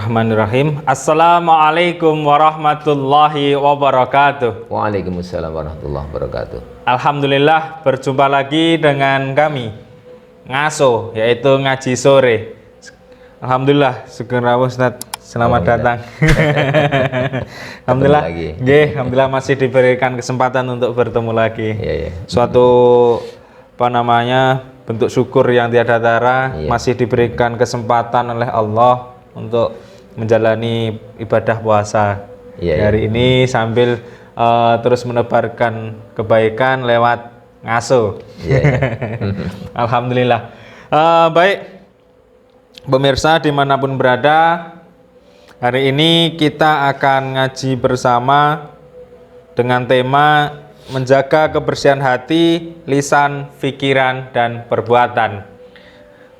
Bismillahirrahmanirrahim. Assalamualaikum warahmatullahi wabarakatuh. Waalaikumsalam warahmatullahi wabarakatuh. Alhamdulillah berjumpa lagi dengan kami Ngaso, yaitu ngaji sore. Alhamdulillah, syukur Ustaz. Selamat datang. Alhamdulillah. Alhamdulillah masih diberikan kesempatan untuk bertemu lagi. Suatu bentuk syukur yang tiada tara, masih diberikan kesempatan oleh Allah untuk menjalani ibadah puasa hari ini sambil terus menebarkan kebaikan lewat ngaso. Alhamdulillah. Baik pemirsa dimanapun berada, hari ini kita akan ngaji bersama dengan tema menjaga kebersihan hati, lisan, pikiran, dan perbuatan.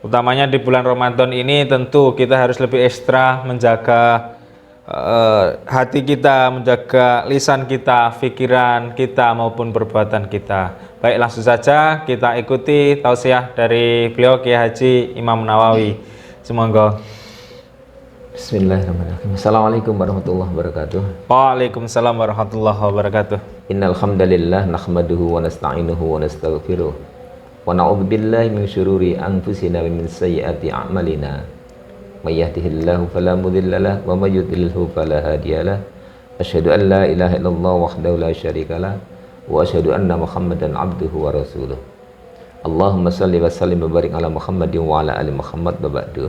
Utamanya di bulan Ramadan ini tentu kita harus lebih ekstra menjaga hati kita, menjaga lisan kita, pikiran kita maupun perbuatan kita. Baik, langsung saja kita ikuti tausiah dari beliau Kiai Haji Imam Nawawi. Semoga. Bismillahirrahmanirrahim. Assalamualaikum warahmatullahi wabarakatuh. Waalaikumsalam warahmatullahi wabarakatuh. Innal hamdalillah nahmaduhu wa nasta'inuhu wa nastaghfiruh. Wa na'udzu billahi min syururi anfusina wa min sayyiati a'malina. May yahdihillahu fala mudilla lahu wa may yudlilhu fala hadiyalah. Asyhadu an la ilaha illallah wahdahu la syarikalah wa asyhadu anna Muhammadan abduhu wa rasuluh. Allahumma shalli wa sallim wa barik ala Muhammadin wa ala ali Muhammad wa ba'du.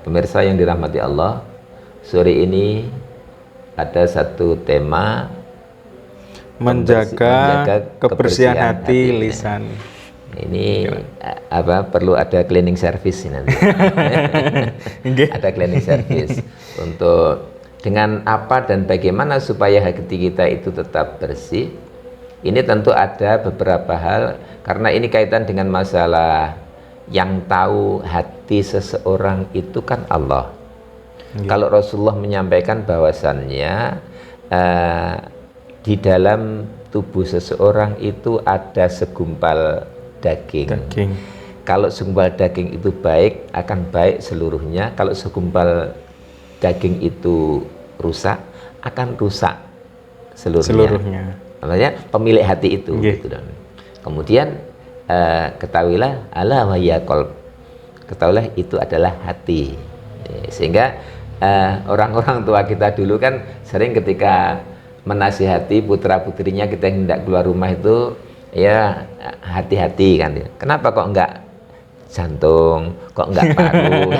Pemirsa yang dirahmati Allah, sore ini ada satu tema menjaga kebersihan hati, lisan. Ini perlu ada cleaning service nanti. Ada cleaning service untuk dengan apa dan bagaimana supaya hati kita itu tetap bersih. Ini tentu ada beberapa hal, karena ini kaitan dengan masalah yang tahu hati seseorang itu kan Allah. Kalau Rasulullah menyampaikan bahwasannya di dalam tubuh seseorang itu ada segumpal daging. Kalau segumpal daging itu baik, akan baik seluruhnya. Kalau segumpal daging itu rusak, akan rusak seluruhnya. Namanya pemilik hati itu. Gitu. Kemudian ketahuilah ala wa ya qalb. Ketahuilah itu adalah hati. Sehingga orang-orang tua kita dulu kan sering ketika menasihati putra-putrinya kita yang hendak keluar rumah itu, ya hati-hati kan. Kenapa kok enggak jantung, kok enggak paru?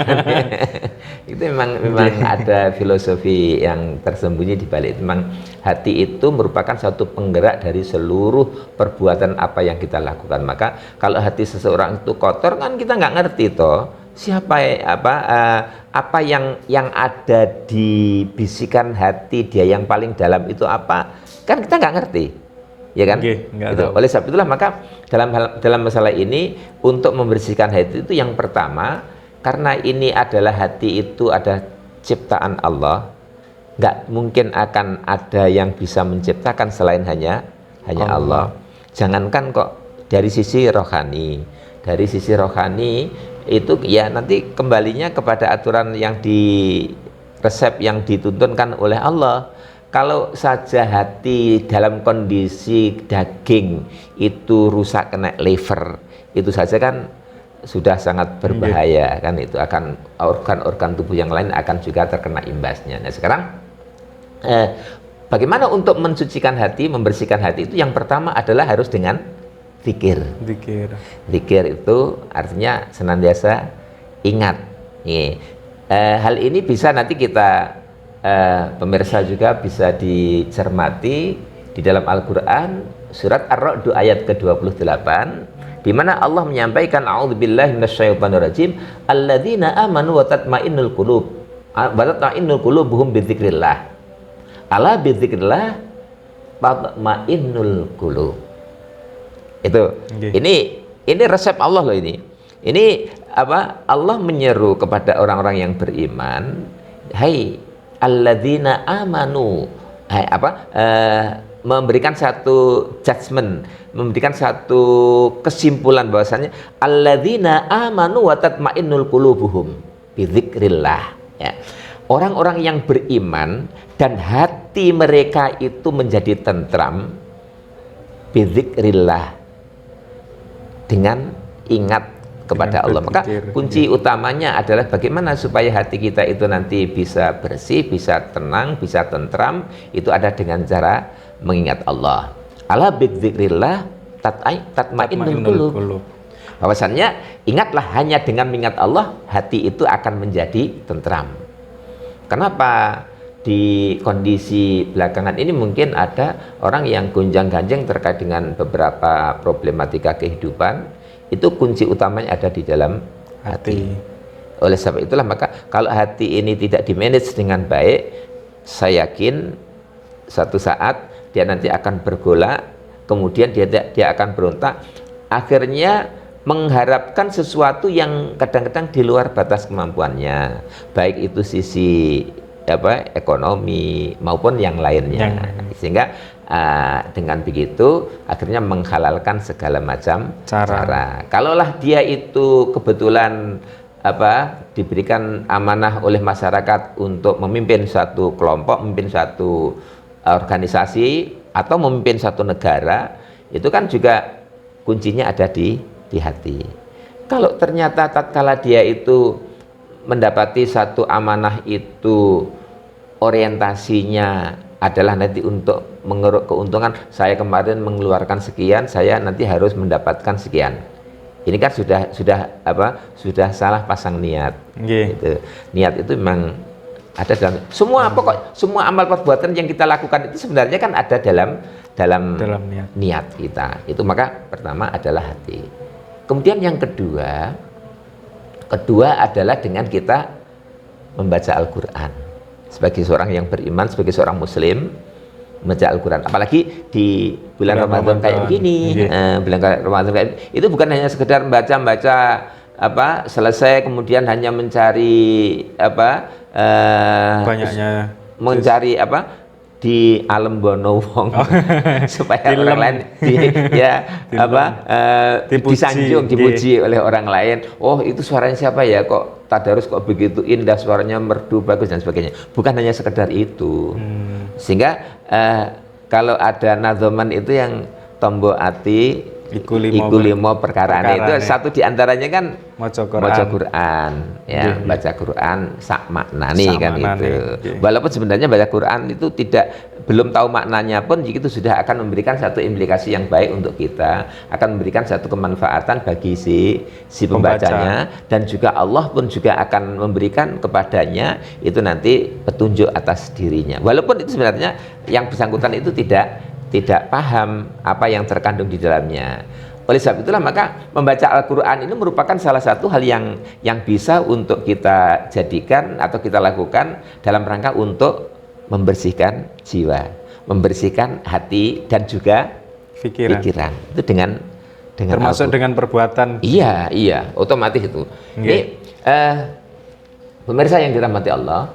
Itu memang ada filosofi yang tersembunyi di balik. Memang hati itu merupakan satu penggerak dari seluruh perbuatan apa yang kita lakukan. Maka kalau hati seseorang itu kotor kan kita nggak ngerti toh siapa apa yang ada di bisikan hati dia yang paling dalam itu apa, kan kita nggak ngerti, ya kan? Gitu. Oleh sebab itulah maka dalam masalah ini untuk membersihkan hati itu yang pertama, karena ini adalah hati itu ada ciptaan Allah, nggak mungkin akan ada yang bisa menciptakan selain hanya Allah. Jangankan kok dari sisi rohani, itu ya nanti kembalinya kepada aturan yang resep yang dituntunkan oleh Allah. Kalau saja hati dalam kondisi daging itu rusak, kena liver, itu saja kan sudah sangat berbahaya. Kan itu akan organ-organ tubuh yang lain akan juga terkena imbasnya. Nah sekarang bagaimana untuk mensucikan hati, membersihkan hati itu yang pertama adalah harus dengan zikir. Zikir itu artinya senantiasa ingat. Hal ini bisa nanti kita pemirsa juga bisa dicermati di dalam Al-Quran surat Ar-Ra'd ayat ke-28, di mana Allah menyampaikan a'udzubillahi minasyaitonirrajim alladzina amanu wa tatma'innul qulubuhum bidzikrillah ala bidzikrillah tatma'innul qulub. Itu ini resep Allah loh ini Allah menyeru kepada orang-orang yang beriman, hai alladzina amanu, memberikan satu judgment, memberikan satu kesimpulan bahwasanya alladzina amanu wa tatmainnul qulubuhum bidzikrillah. Ya. Orang-orang yang beriman dan hati mereka itu menjadi tentram bidzikrillah, dengan ingat kepada Allah. Maka kunci utamanya adalah bagaimana supaya hati kita itu nanti bisa bersih, bisa tenang, bisa tentram. Itu ada dengan cara mengingat Allah. Ala bidzikrillah tatmainnul qulub. Bahwasannya ingatlah, hanya dengan mengingat Allah hati itu akan menjadi tentram. Kenapa di kondisi belakangan ini mungkin ada orang yang gonjang-ganjing terkait dengan beberapa problematika kehidupan, itu kunci utamanya ada di dalam hati. Oleh sebab itulah maka kalau hati ini tidak dimanage dengan baik, saya yakin satu saat dia nanti akan bergolak, kemudian dia akan berontak, akhirnya mengharapkan sesuatu yang kadang-kadang di luar batas kemampuannya, baik itu sisi ekonomi maupun yang lainnya. Sehingga dengan begitu akhirnya menghalalkan segala macam cara. Kalaulah dia itu kebetulan diberikan amanah oleh masyarakat untuk memimpin suatu kelompok, memimpin suatu organisasi atau memimpin suatu negara, itu kan juga kuncinya ada di hati. Kalau ternyata tatkala dia itu mendapati satu amanah itu orientasinya adalah nanti untuk mengeruk keuntungan, saya kemarin mengeluarkan sekian, saya nanti harus mendapatkan sekian. Ini kan sudah salah pasang niat. Gitu. Niat itu memang ada dalam semua amal perbuatan yang kita lakukan itu sebenarnya kan ada dalam niat kita. Itu maka pertama adalah hati. Kemudian yang kedua adalah dengan kita membaca Al-Quran. Sebagai seorang yang beriman, sebagai seorang muslim, membaca Al-Quran. Apalagi di bulan Ramadan kayak begini, bulan Ramadan kayak itu bukan hanya sekedar membaca selesai kemudian hanya mencari banyaknya mencari di alam bono wong supaya orang lain dipuji oleh orang lain. Oh, itu suaranya siapa ya, kok tadarus kok begitu indah, suaranya merdu bagus dan sebagainya. Bukan hanya sekedar itu. Sehingga kalau ada nadzoman itu yang tombo ati iku limo perkara itu satu diantaranya kan maca Quran ya, baca Quran sak maknani kan itu. Walaupun sebenarnya baca Quran itu belum tahu maknanya pun itu sudah akan memberikan satu implikasi yang baik untuk kita, akan memberikan satu kemanfaatan bagi si pembacanya, dan juga Allah pun juga akan memberikan kepadanya itu nanti petunjuk atas dirinya. Walaupun itu sebenarnya yang bersangkutan itu tidak paham apa yang terkandung di dalamnya. Oleh sebab itulah maka membaca Al-Quran ini merupakan salah satu hal yang bisa untuk kita jadikan atau kita lakukan dalam rangka untuk membersihkan jiwa, membersihkan hati dan juga pikiran. Itu dengan termasuk dengan perbuatan. Iya, otomatis itu. Ini pemirsa yang dirahmati Allah,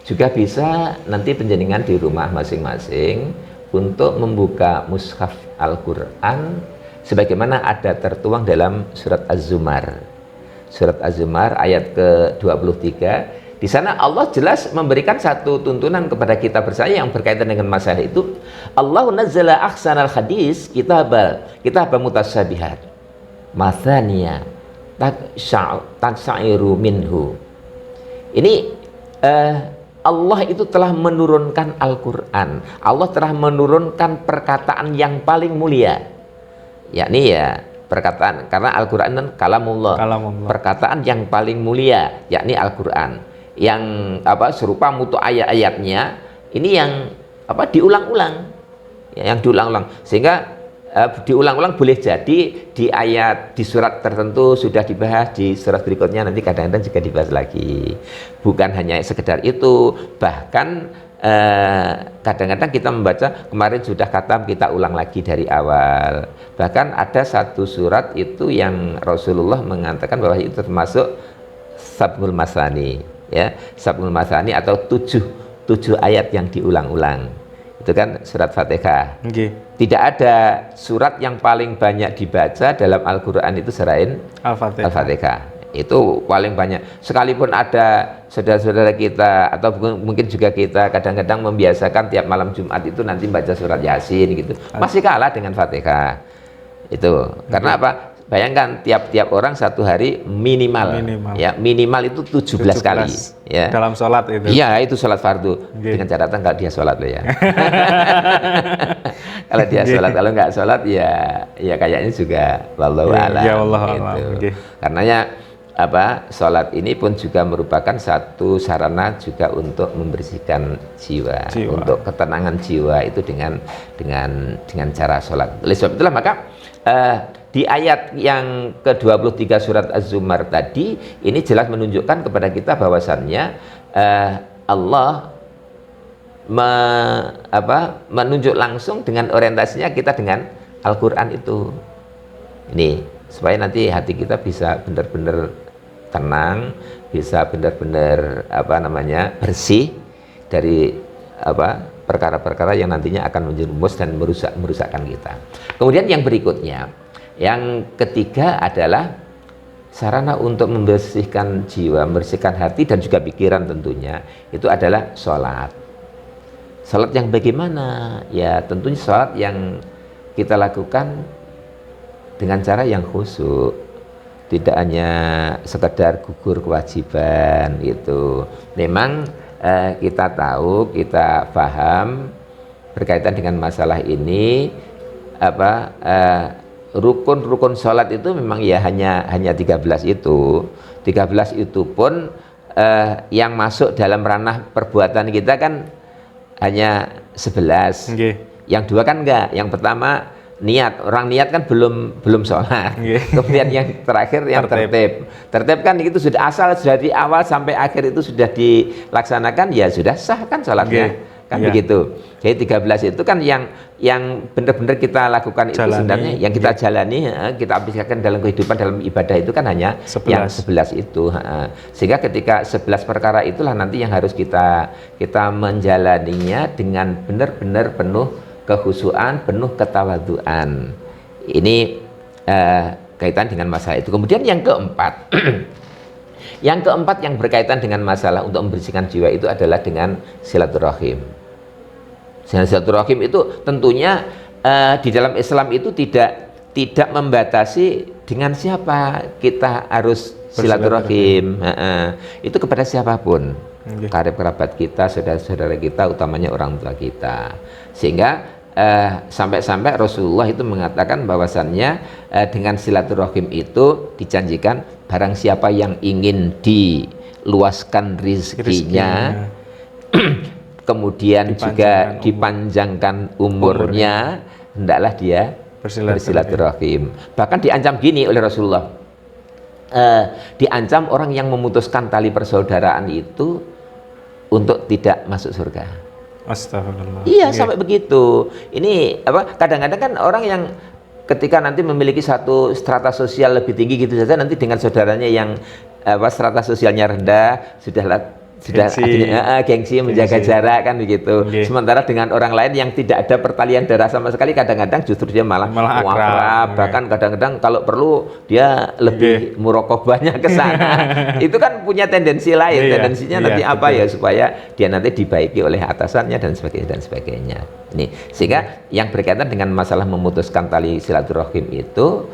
juga bisa nanti penjenengan di rumah masing-masing untuk membuka mushaf Al-Quran sebagaimana ada tertuang dalam surat Az-Zumar. Surat Az-Zumar ayat ke-23. Di sana Allah jelas memberikan satu tuntunan kepada kita bersama yang berkaitan dengan masalah itu. Allahu nazzala ahsanal hadis kitabal mutasyabihat mathaniya taksairu minhu. Ini Allah itu telah menurunkan Al-Quran. Allah telah menurunkan perkataan yang paling mulia, yakni perkataan, karena Al-Quran dan kalamullah, perkataan yang paling mulia, yakni Al-Quran, yang serupa mutu ayat-ayatnya ini yang diulang-ulang, sehingga diulang-ulang boleh jadi di surat tertentu sudah dibahas, di surat berikutnya nanti kadang-kadang juga dibahas lagi. Bukan hanya sekedar itu, bahkan kadang-kadang kita membaca kemarin sudah khatam, kita ulang lagi dari awal. Bahkan ada satu surat itu yang Rasulullah mengatakan bahwa itu termasuk sab'ul masani, ya, sab'ul masani atau tujuh ayat yang diulang-ulang. Itu kan surat Fatihah. Tidak ada surat yang paling banyak dibaca dalam Al-Quran itu selain Al-Fatihah. Itu paling banyak. Sekalipun ada saudara-saudara kita atau mungkin juga kita kadang-kadang membiasakan tiap malam Jumat itu nanti baca surat Yasin gitu, masih kalah dengan Fatihah. Itu karena apa? Bayangkan tiap orang satu hari minimal. Ya minimal itu 17 kali ya. Dalam sholat itu. Iya, itu sholat fardu. Dengan catatan kalau dia sholat loh ya. Kalau dia sholat, kalau nggak sholat ya kayaknya juga wallahu a'lam. Ya Allah gitu. Karenanya apa? Sholat ini pun juga merupakan satu sarana juga untuk membersihkan jiwa. Untuk ketenangan jiwa itu dengan cara sholat. Oleh sebab itulah maka di ayat yang ke-23 surat Az-Zumar tadi ini jelas menunjukkan kepada kita bahwasannya Allah menunjuk langsung dengan orientasinya kita dengan Al-Quran itu. Ini supaya nanti hati kita bisa benar-benar tenang, bisa benar-benar bersih dari perkara-perkara yang nantinya akan menjerumus dan merusakkan kita. Kemudian yang berikutnya, yang ketiga adalah sarana untuk membersihkan jiwa, membersihkan hati dan juga pikiran tentunya, itu adalah sholat. Sholat yang bagaimana? Ya tentunya sholat yang kita lakukan dengan cara yang khusyuk, tidak hanya sekedar gugur kewajiban gitu. Memang kita tahu, kita paham berkaitan dengan masalah ini rukun-rukun sholat itu memang ya hanya 13 itu. 13 itu pun yang masuk dalam ranah perbuatan kita kan hanya 11. Yang dua kan enggak. Yang pertama niat. Orang niat kan belum sholat. Kemudian yang terakhir yang tertib. Tertib kan itu sudah asal dari awal sampai akhir itu sudah dilaksanakan, ya sudah sah kan sholatnya. Kan begitu. Jadi 13 itu kan yang benar-benar kita lakukan itu sebenarnya yang kita jalani, kita aplikasikan dalam kehidupan, dalam ibadah itu kan hanya 11. Yang 11 itu. Sehingga ketika 11 perkara itulah nanti yang harus kita menjalaninya dengan benar-benar penuh kekhusyuan, penuh ketawaduan. Ini kaitan dengan masalah itu. Kemudian yang keempat yang berkaitan dengan masalah untuk membersihkan jiwa itu adalah dengan silaturahim. Silaturahim itu tentunya di dalam Islam itu tidak membatasi dengan siapa kita harus silaturahim. Itu kepada siapapun, karib kerabat kita, saudara-saudara kita, utamanya orang tua kita. Sehingga sampai-sampai Rasulullah itu mengatakan bahwasannya dengan silaturahim itu dijanjikan barang siapa yang ingin diluaskan rizkinya kemudian juga dipanjangkan umurnya, hendaklah dia bersilaturahim. Bahkan diancam gini oleh Rasulullah, diancam orang yang memutuskan tali persaudaraan itu untuk tidak masuk surga. Astagfirullah. Iya, sampai begitu. Ini kadang-kadang kan orang yang ketika nanti memiliki satu strata sosial lebih tinggi gitu saja, nanti dengan saudaranya yang strata sosialnya rendah sudah gengsi menjaga jarak kan begitu. Sementara dengan orang lain yang tidak ada pertalian darah sama sekali, kadang-kadang justru dia malah akrab. Bahkan kadang-kadang kalau perlu dia lebih murokobahnya ke sana. Itu kan punya tendensi lain. Tendensinya nanti ya supaya dia nanti dibaiki oleh atasannya dan sebagainya. Ini sehingga yang berkaitan dengan masalah memutuskan tali silaturahim itu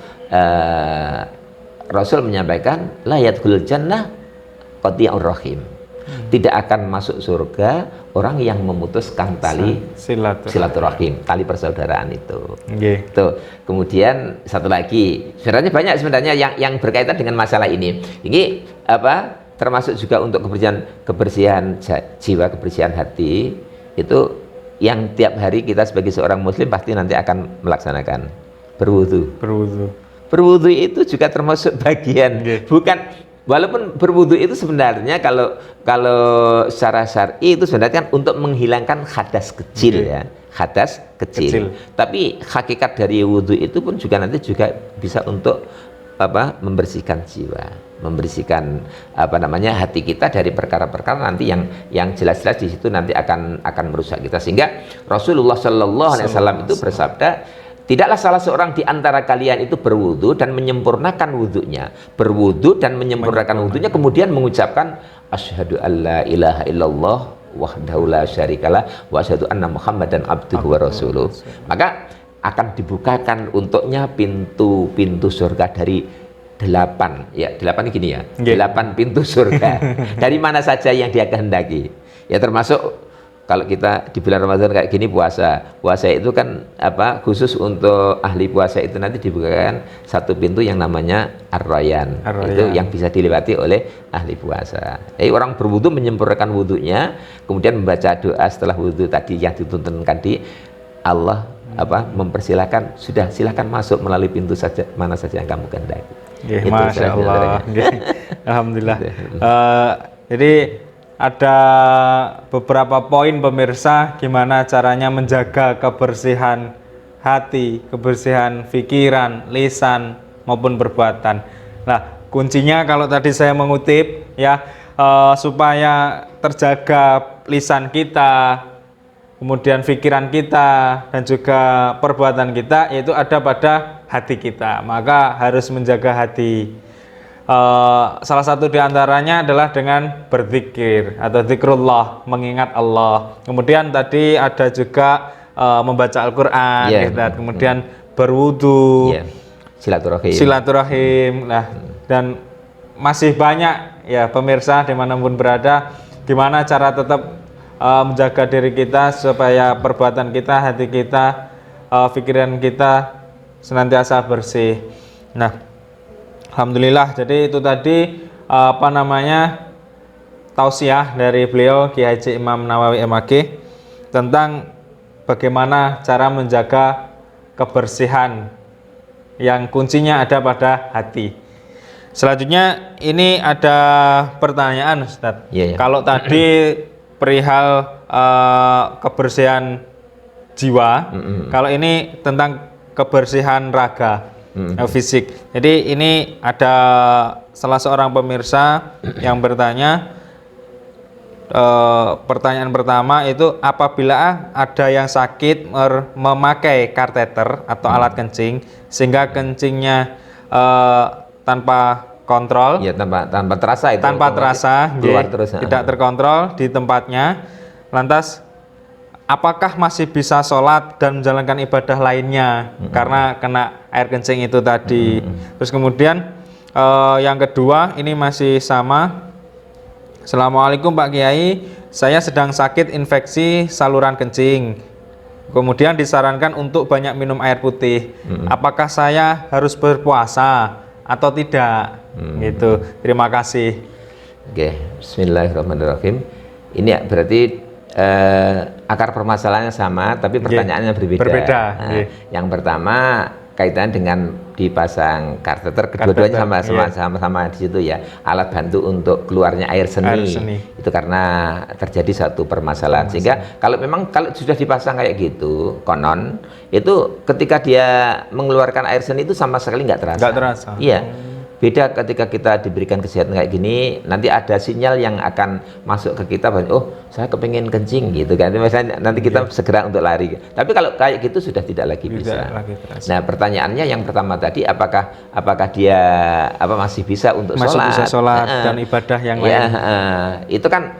Rasul menyampaikan la yadkhulul jannah qati'ur rahim. Tidak akan masuk surga orang yang memutuskan tali silaturahim, tali persaudaraan itu. Tuh. Kemudian satu lagi, sebenarnya banyak yang berkaitan dengan masalah ini. Ini termasuk juga untuk kebersihan jiwa, kebersihan hati itu yang tiap hari kita sebagai seorang muslim pasti nanti akan melaksanakan berwudu itu juga termasuk bagian, walaupun berwudu itu sebenarnya kalau secara syar'i itu sebenarnya kan untuk menghilangkan hadas kecil ya, hadas kecil. Tapi hakikat dari wudu itu pun juga nanti juga bisa untuk membersihkan jiwa, membersihkan hati kita dari perkara-perkara nanti yang jelas-jelas di situ nanti akan merusak kita. Sehingga Rasulullah Shallallahu Alaihi Wasallam itu bersabda, Tidaklah salah seorang di antara kalian itu berwudu dan menyempurnakan wudunya, kemudian mengucapkan asyhadu alla ilaha illallah wahdahu la syarikalah wa asyhadu anna muhammadan abduhu wa rasuluh. Maka akan dibukakan untuknya pintu-pintu surga dari 8 gini ya, 8 pintu surga. Dari mana saja yang dia kehendaki. Ya termasuk kalau kita di bulan Ramadan kayak gini puasa itu kan khusus untuk ahli puasa itu nanti dibukakan satu pintu yang namanya Ar-Rayyan. Itu yang bisa dilewati oleh ahli puasa. Jadi orang berwudu menyempurnakan wudunya, kemudian membaca doa setelah wudu tadi yang dituntunkan di Allah mempersilahkan, sudah silakan masuk melalui pintu mana saja yang kamu kehendaki. Masya Allah. Alhamdulillah. Jadi ada beberapa poin pemirsa gimana caranya menjaga kebersihan hati, kebersihan pikiran, lisan maupun perbuatan. Nah, kuncinya kalau tadi saya mengutip ya, supaya terjaga lisan kita, kemudian pikiran kita dan juga perbuatan kita, yaitu ada pada hati kita. Maka harus menjaga hati. Salah satu diantaranya adalah dengan berzikir atau zikrullah, mengingat Allah. Kemudian tadi ada juga membaca Al-Quran, kemudian berwudu, silaturahim. Nah, dan masih banyak ya pemirsa dimanapun berada, gimana cara tetap menjaga diri kita supaya perbuatan kita, hati kita, pikiran kita senantiasa bersih. Nah, alhamdulillah, jadi itu tadi tausiah dari beliau Kiai Haji Imam Nawawi MAG tentang bagaimana cara menjaga kebersihan yang kuncinya ada pada hati. Selanjutnya ini ada pertanyaan, Ustadz. Kalau tadi perihal kebersihan jiwa, kalau ini tentang kebersihan raga, fisik. Jadi ini ada salah seorang pemirsa yang bertanya, pertanyaan pertama itu, apabila ada yang sakit memakai kateter atau alat kencing sehingga kencingnya tanpa kontrol, tanpa terasa itu, keluar terus, tidak terkontrol di tempatnya, lantas apakah masih bisa sholat dan menjalankan ibadah lainnya karena kena air kencing itu tadi. Terus kemudian yang kedua ini masih sama. Assalamualaikum Pak Kiai, saya sedang sakit infeksi saluran kencing, kemudian disarankan untuk banyak minum air putih. Apakah saya harus berpuasa atau tidak? Gitu. Terima kasih. Bismillahirrahmanirrahim. Ini berarti akar permasalahannya sama, tapi pertanyaannya berbeda. Yang pertama kaitan dengan dipasang kateter, kedua-duanya sama di situ ya, alat bantu untuk keluarnya air seni. Itu karena terjadi satu permasalahan. Sehingga kalau sudah dipasang kayak gitu, konon itu ketika dia mengeluarkan air seni itu sama sekali nggak terasa. Iya. Beda ketika kita diberikan kesehatan kayak gini, nanti ada sinyal yang akan masuk ke kita, oh saya kepengen kencing gitu kan, misalnya nanti kita segera untuk lari. Tapi kalau kayak gitu sudah tidak lagi bisa. Nah pertanyaannya yang pertama tadi, apakah dia masih bisa untuk bisa sholat dan ibadah yang lain? Itu kan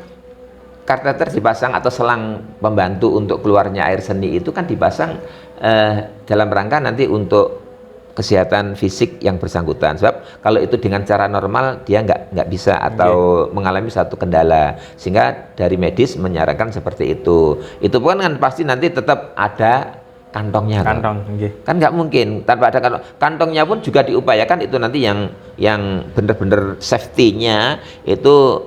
kateter dipasang atau selang pembantu untuk keluarnya air seni itu kan dipasang dalam rangka nanti untuk kesehatan fisik yang bersangkutan. Sebab kalau itu dengan cara normal dia nggak bisa atau mengalami satu kendala, sehingga dari medis menyarankan seperti itu. Itu pun kan pasti nanti tetap ada kantongnya. Kan nggak mungkin tanpa ada kantongnya pun juga diupayakan itu nanti yang benar-benar safety-nya itu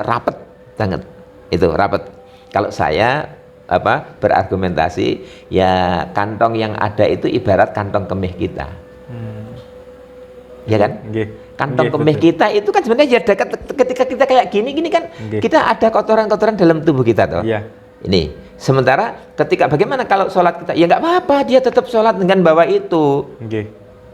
rapet banget, itu rapet. Kalau saya berargumentasi ya, kantong yang ada itu ibarat kantong kemih kita, ya kan? Kantong kemih kita itu kan sebenarnya ya, ketika kita kayak gini kan kita ada kotoran-kotoran dalam tubuh kita toh. Ini sementara ketika bagaimana kalau sholat kita, ya nggak apa-apa, dia tetap sholat dengan bawa itu.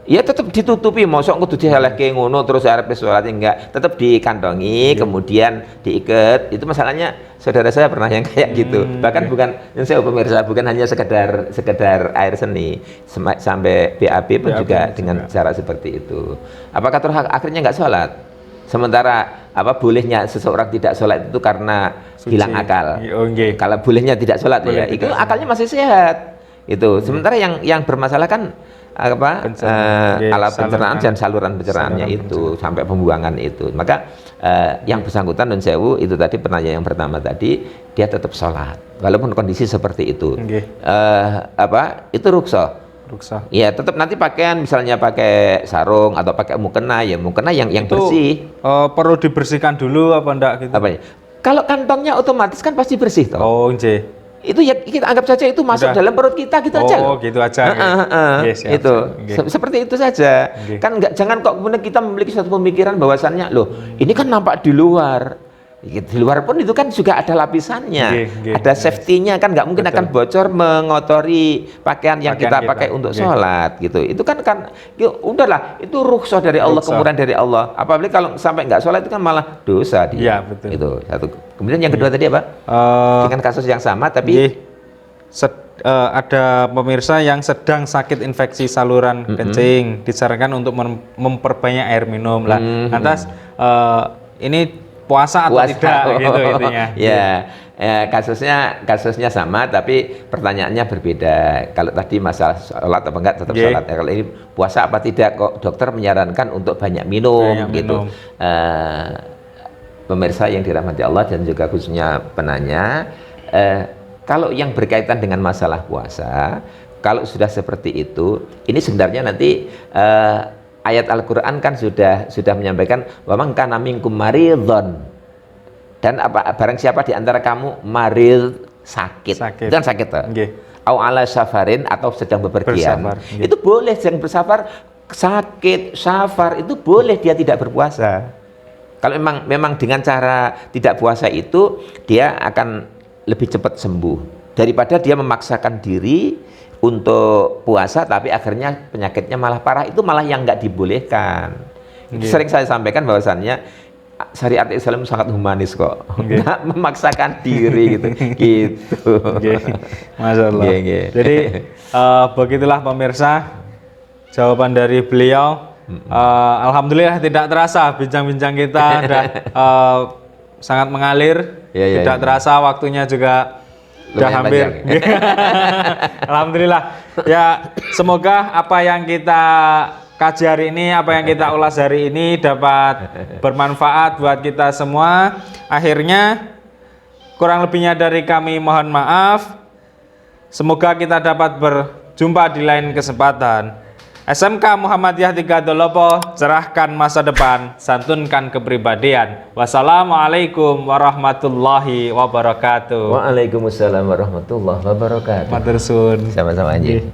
Ya tetap ditutupi, mosok kudu dihalehke ngono terus arep sholat enggak, tetap dikantongi, kemudian diikat. Itu masalahnya saudara saya pernah yang kayak gitu. Bahkan bukan yang saya pemirsa, bukan hanya sekedar air seni, sampai BAB pun juga dengan cara seperti itu. Apakah terus akhirnya nggak sholat? Sementara bolehnya seseorang tidak sholat itu karena hilang akal. Kalau bolehnya tidak sholat ya, itu akalnya masih sehat. Itu. Sementara yang bermasalah kan alat pencernaan dan saluran pencernaannya itu sampai pembuangan itu. Maka yang bersangkutan nun sewu itu tadi pertanyaan yang pertama tadi, dia tetap sholat walaupun kondisi seperti itu. Itu rukhsah. Ya tetap nanti pakaian misalnya pakai sarung atau pakai mukena, ya mukena yang bersih. Perlu dibersihkan dulu apa enggak gitu? Kalau kantongnya otomatis kan pasti bersih toh. Oh, nggih. Itu ya kita anggap saja itu masuk dalam perut kita gitu aja. Oh, gitu aja. Itu seperti itu saja. Kan jangan kok kemudian kita memiliki satu pemikiran bahwasannya loh, ini kan nampak di luar. Di luar pun itu kan juga ada lapisannya, ada safety-nya, kan nggak mungkin akan bocor mengotori pakaian yang kita pakai untuk sholat gitu. Itu kan ya, udahlah, itu rukhsah dari Allah, kemurahan dari Allah. Apalagi kalau sampai nggak sholat itu kan malah dosa dia. Iya, betul. Itu satu. Kemudian yang kedua tadi apa? Dengan kasus yang sama tapi ada pemirsa yang sedang sakit infeksi saluran kencing, disarankan untuk memperbanyak air minum lah. Lantas ini puasa atau tidak gitu intinya. Ya, kasusnya sama tapi pertanyaannya berbeda. Kalau tadi masalah sholat apa enggak tetap sholat. Kalau ini puasa apa tidak, kok dokter menyarankan untuk banyak minum gitu. Pemirsa yang dirahmati Allah dan juga khususnya penanya, kalau yang berkaitan dengan masalah puasa, kalau sudah seperti itu, ini sebenarnya nanti ayat Al-Quran kan sudah menyampaikan wa man kana minkum maridhon, dan barang siapa di antara kamu marid, sakit. Itu kan sakit toh. Au ala safarin, atau sedang bepergian. Itu boleh sedang bersafar, sakit safar itu boleh dia tidak berpuasa. Kalau memang dengan cara tidak puasa itu dia akan lebih cepat sembuh daripada dia memaksakan diri untuk puasa tapi akhirnya penyakitnya malah parah. Itu malah yang nggak dibolehkan. Sering saya sampaikan bahwasannya syariat Islam sangat humanis kok, nggak memaksakan diri gitu. Masya Allah. Jadi begitulah pemirsa jawaban dari beliau. Alhamdulillah tidak terasa bincang-bincang kita sudah sangat mengalir. Tidak terasa waktunya juga sudah hampir. Alhamdulillah. Ya, semoga apa yang kita kaji hari ini, apa yang kita ulas hari ini dapat bermanfaat buat kita semua. Akhirnya kurang lebihnya dari kami mohon maaf. Semoga kita dapat berjumpa di lain kesempatan. SMK Muhammadiyah 3 Dolopo, cerahkan masa depan, santunkan kepribadian. Wassalamualaikum warahmatullahi wabarakatuh. Waalaikumsalam warahmatullahi wabarakatuh. Matur suwun. Sama-sama anjing.